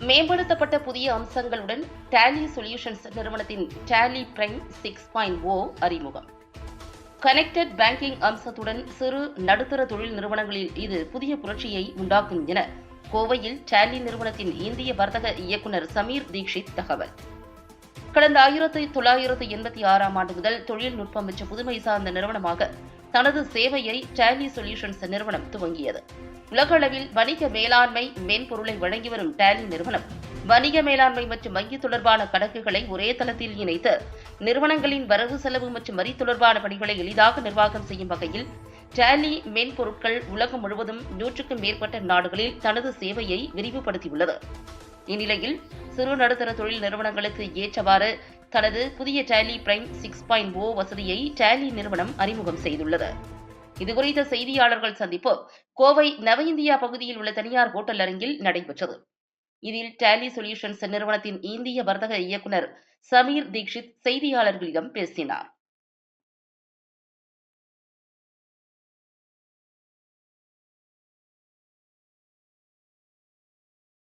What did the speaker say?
மேம்படுத்தப்பட்ட புதிய அம்சங்களுடன் டேலி சொல்யூஷன்ஸ் நிறுவனத்தின் டேலி பிரைம் 6.0 அறிமுகம். கனெக்டட் பேங்கிங் அம்சத்துடன் சிறு நடுத்தர தொழில் நிறுவனங்களில் இது புதிய புரட்சியை உண்டாக்கும் என கோவையில் டேலி நிறுவனத்தின் இந்திய வர்த்தக இயக்குநர் சமீர் தீக்ஷித் தகவல். கடந்த 1986ஆம் ஆண்டு முதல் தொழில்நுட்பம் பெற்ற புதுமை சார்ந்த நிறுவனமாக தனது சேவையை டேலி சொல்யூஷன்ஸ் நிறுவனம் துவங்கியது. உலகளவில் வணிக மேலாண்மை மென்பொருளை வழங்கி வரும் டேலி நிறுவனம் வணிக மேலாண்மை மற்றும் வங்கி தொடர்பான கணக்குகளை ஒரே தளத்தில் இணைத்து நிறுவனங்களின் வரவு செலவு மற்றும் வரி தொடர்பான பணிகளை எளிதாக நிர்வாகம் செய்யும் வகையில் டேலி மென்பொருட்கள் உலகம் முழுவதும் 100க்கும் மேற்பட்ட நாடுகளில் தனது சேவையை விரிவுபடுத்தியுள்ளது. இந்நிலையில் சிறு நடுத்தர தொழில் நிறுவனங்களுக்கு ஏற்றவாறு தனது புதிய டேலி பிரைம் 6.0 வசதியை டேலி நிறுவனம் அறிமுகம் செய்துள்ளது. இதுகுறித்த செய்தியாளர்கள் சந்திப்பு கோவை நவ இந்தியா பகுதியில் உள்ள தனியார் ஹோட்டல் அரங்கில் நடைபெற்றது. இதில் டேலி சொல்யூஷன்ஸ் நிறுவனத்தின் இந்திய வர்த்தக இயக்குநர் சமீர் தீக்ஷித் செய்தியாளர்களிடம் பேசினார்.